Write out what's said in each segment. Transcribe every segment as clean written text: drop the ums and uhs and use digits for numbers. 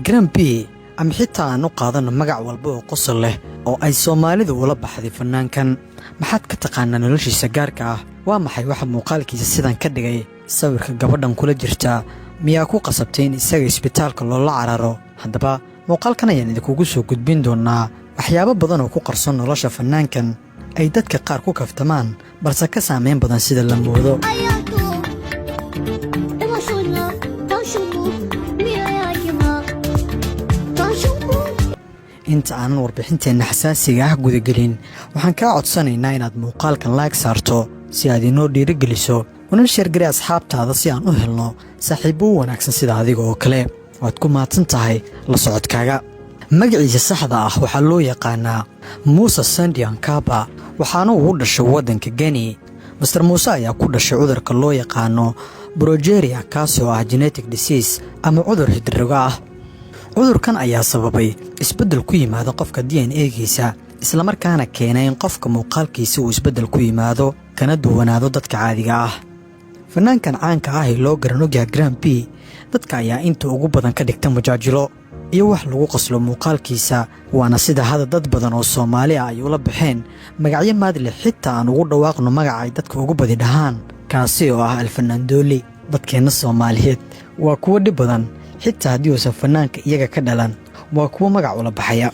Grampi ama xitaa aanu qaadano magac walba oo qosol leh oo ay Soomaalidu ula baxday fanaankan maxaad ka taqaanaa noloshiisa gaarka ah waa maxay waxa muuqaalkiisa sidan ka dhigay sawirka gabadhan kula jirta miyaa ku qasabtay in isaga isbitaalka loola cararo haddaba muuqaalkan ayaan idinkugu soo gudbin doonaa waxyaabo badan oo ku qarsoon nolosha fanaankan ay dadka qaar ku kaftamaan balse ka saameyn badan sida la moodo inta aanan warbixinteena xasaasiga ah gudagelin waxaan kaa codsanaynaa inaad muuqaalkan like saarto si aad inoo dhiirigeliso una sheergari asxaabtaada si aan u helno saaxiibo wanaagsan sida adiga oo kale waad ku mahadsan tahay la socodkaaga magaciisa saxda ah waxaa loo yaqaanaa Musa Sandian Kaba waxaana uu dhashay waddanka Guinea Mr. Musa ayaa ku dhashay cudurka loo yaqaano progeria kaasi oo ah genetic disease ama cudur hidroga ah cudurkan ayaa sababay isbeddel ku yimaado qofka DNA-giisa isla markaana keenay in qofka muuqaalkiisa uu isbeddel ku yimaado kana duwanaado dadka caadiga ah fanaankan caanka ah ee loo garanogyahay Grampi dadka ayaa inta ugu badan ka dhigta mujaajilo iyo wax lagu qoslo muuqaalkiisa waana sida hada dad badan oo Soomaali ah ay ula baxeen magacyo maadle xitaa aan ugu dhawaaqno magaca ay dadka ugu badi dhahaan kaasi oo ah Alfanaandoli dadkeena Soomaaliyeed waa kuwa dhib badan xitaa haddii uusan fanaanka iyaga ka dhalan waa kuwa magac ula baxaya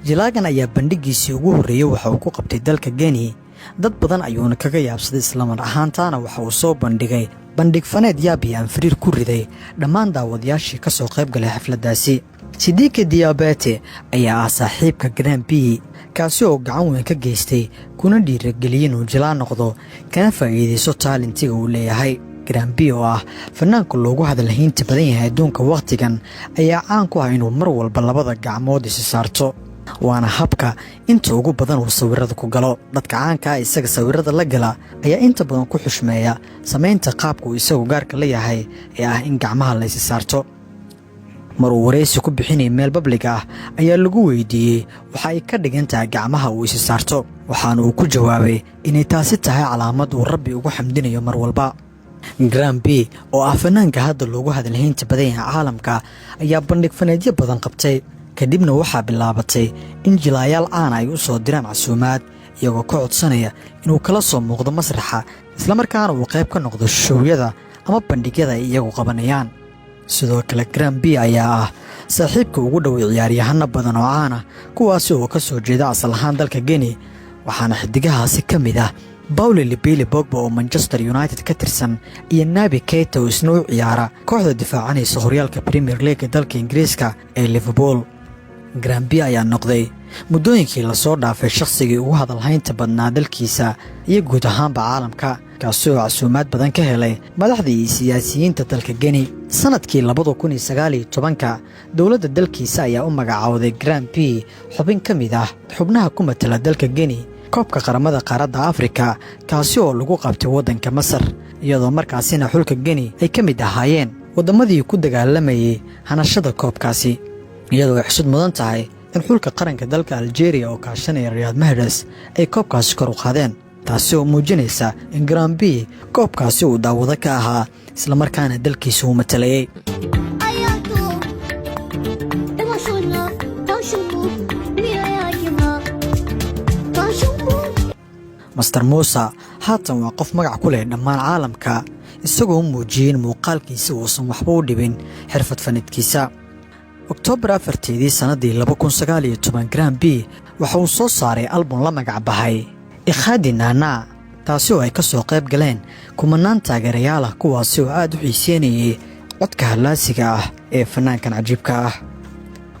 jilaagan ayaa bandhigiisii ugu horreeyay waxa uu ku qabtay dalka Guinea dad badan ayuuna kaga yaabsaday islamar ahaantaana waxa uu soo bandhigay bandhig faneed yaabi aan firiir ku riday dhammaan daawadayaashii ka soo qayb galay xafladdaasi Sidiki Diabete ayaa ah saaxiibka Grampi kaasi oo gacan weyn ka geystay kuna dhiirigeliyay inuu jilaa noqdo kana faa'iideysto talentiga uu leeyahay Grampi oo ah fanaanka loogu hadalhaynta badan yahay adduunka waqtigan ayaa caan ku ah inuu mar walba labada gacmood is saarto waana habka inta ugu badan uu sawirada ku galo dadka caanka ah isaga sawirada la gala ayaa inta badan ku xushmeeya sameynta qaabka uu isagu gaarka leeyahay ee ah in gacmaha la is saarto maruu wareysi ku bixinay meel public ah ayaa lagu weydiiyay waxa ay ka dhigan tahay gacmaha uu is saarto waxaana uu ku jawaabay inay taasi tahay calaamad uu Rabbi ugu xamdinayo mar walba Grampi oo ah fanaanka hadda loogu hadalhaynta badan yahay caalamka ayaa bandhig faneedyo badan qabtay kadibna waxaa bilaabatay in jilaayaal caan ay u soo diraan casuumaad iyagoo ka codsanaya inuu kala soo muuqdo masraxa isla markaana uu qayb ka noqdo showyada ama bandhigyada ay iyagu qabanayaan sidoo kale Grampi ayaa ah saaxiibka ugu dhow ciyaaryahano badan oo caan ah kuwaasi oo ka soo jeeda asal ahaan dalka Guinea waxaana xidigahaasi ka mid ah Paul Libile Pogba oo Manchester United ka tirsan iyo Naby Keita oo isna u ciyaara kooxda difaacanaysa horyaalka Premier League dalka Ingiriiska ee Liverpool Grampi ayaa noqday muddooyinkii la soo dhaafay shakhsigii ugu hadalhaynta badnaa dalkiisa iyo guud ahaanba caalamka kaasi oo casuumaad badan ka helay madaxda iyo siyaasiyiinta dalka Guinea sanadkii 2019 dowladda dalkiisa ayaa u magacaawday Grampi xubin ka mid ah xubnaha ku matala dalka Guinea koobka qaramada qaaradda Afrika kaasi oo lagu qabtay waddanka Masar iyadoo markaasina xulka Guinea ay ka mid ahaayeen wadamadii ku dagaalamayay hanashada koobkaasi iyadoo ay xusud mudan tahay in xulka qaranka dalka Algeria oo kaashanaya Riyad Mahrez ay koobkaasi kor u qaadeen taasi oo muujinaysa in Grampi koobkaasi uu daawado ka ahaa isla markaana dalkiisa uu matalayay Mr. Musa haatan waa qof magac ku leh dhammaan caalamka isagoo muujiyay in muuqaalkiisa uusan waxba u dhibin xirfad faneedkiisa October 4 sanadii 2019 Grampi waxa uu soo saaray album la magac baxay Ikhadi Nana taasi oo ay ka soo qayb galeen kumanaan taageerayaal ah kuwaasi oo aad u xiiseynayay codka halaasiga ah ee fanaankan cajiibka ah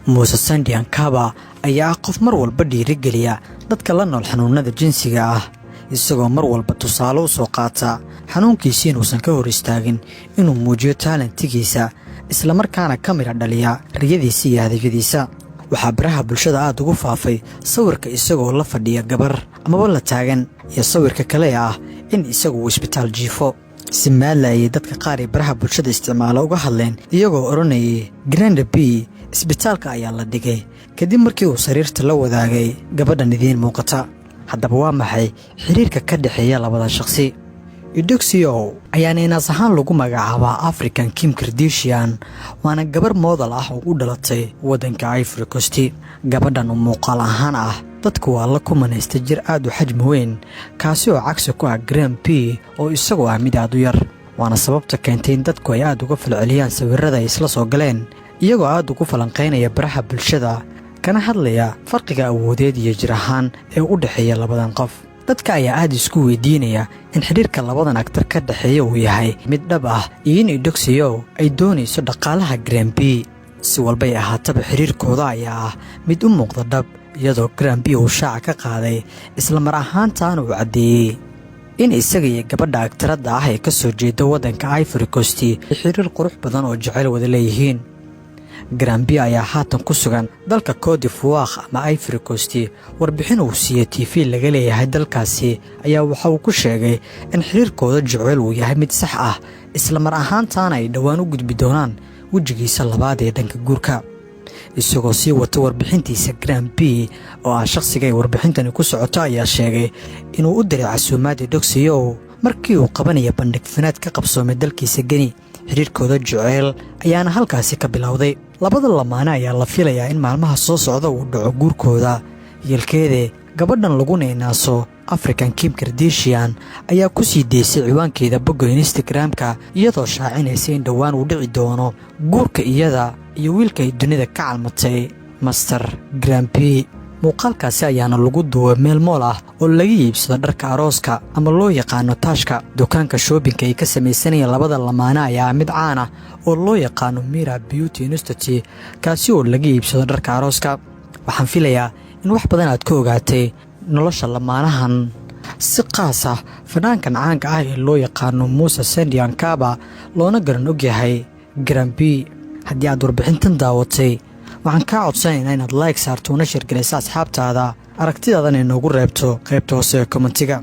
Musa Sandian Kaba ayaa ah qof mar walba dhiirigeliya dadka la nool xanuunada jinsiga ah isagoo mar walba tusaale u soo qaata xanuunkiisa inuusan ka hor istaagin inuu muujiyo talentigiisa isla markaana ka mira dhaliya riyadiisa iyo hadafyadiisa waxaa baraha bulshada aad ugu faafay sawirka isagoo la fadhiya gabar amaba la taagan iyo sawirka kale ah in isagu uu isbitaal jiifo si maadla ayay dadka qaar ee baraha bulshada isticmaala uga hadleen iyagoo odhanayay Grande B isbitaalka ayaa la dhigay kadib markii uu sariirta la wadaagay gabadhan idiin muuqata. haddaba waa maxay xiriirka ka dhexeeya labada shakhsi? Eudoxia ayaana inaas ahaan lagu magacaabaa African Kim Kardashian, waana gabar model ah oo u dhalatay waddanka Ivory Coast. gabadhan oo muuqaal ahaan ah dadku waa la kumanaysta jir aad u xajmi weyn, kaasi oo cagsi ku ah Grande B oo isagoo ah mid aad u yar, waana sababta keentay in dadku ay aad uga falceliyaan sawirrada ay isla soo galeen iyagoo aad ugu falanqaynaya baraha bulshada kana hadlaya farqiga awoodeed iyo jir ahaan ee u dhaxeeya labadan qof. dadka ayaa aad isku weydiinaya in xiriirka labadan aktar ka dhaxeeya uu yahay mid dhab ah iyo in Eudoxia ay doonayso dhaqaalaha Grande B. si walba ay ahaataba xiriirkooda ayaa ah mid u muuqda dhab, iyadoo Grande B uu shaaca ka qaaday isla mar ahaantaana uu caddeeyey in isaga iyo gabadha aktaradda ah ee ka soo jeeda waddanka Ivory Coast ay xiriir qurux badan oo jacayl wada leeyihiin. Grande B ayaa haatan ku sugan dalka Côte d'Ivoire ama Ivory Coast. warbixin uu siiyey TV laga leeyahay dalkaasi ayaa waxa uu ku sheegay in xiriirkooda jacayl uu yahay mid sax ah, isla mar ahaantaana ay dhowaan u gudbi doonaan wejigiisa labaad ee dhanka guurka. isagoo sii wata warbixintiisa, Grande B oo ah shakhsiga ay warbixintani ku socoto ayaa sheegay inuu u diray casuumaad Eudoxia markii uu qabanaya bandhig fanaad ka qabsoomay dalkiisa Geni. xiriirkooda jacayl ayaana halkaasi ka bilowday. labada lamaane ayaa la filayaa in maalmaha soo socda uu dhaco guurkooda. yelkeede gabadhan lagu neenaaso African Kim Kardashian ayaa ku sii deysay ciwaankeeda bogga Instagram-ka iyadoo shaacinaysa in dhowaan uu dhici doono guurka iyada iyo wiilka ay dunida ka calmatay Master Grande B. muuqaalkaasi ayaana lagu duubay meel mool ah oo laga iibsado dharka arooska ama loo yaqaano taashka. dukaanka shoppingka ay ka samaysanayeen labada lamaane ayaa mid caan ah oo loo yaqaano Mira Beauty Institute, kaasi oo laga iibsado dharka arooska. waxaan filayaa in wax badan aad ka ogaatay nolosha lamaanahan. si qaas ah fanaankan caanka ah ee loo yaqaano Musa Sandian Kaba loona garan ogyahay Grande B. haddii aad warbixintan daawatay, waxaan kaa codsanaynaa inaad like saarto una share garayso asxaabtaada, aragtidaadana inoogu reebto qaybta hoose ee kommentiga.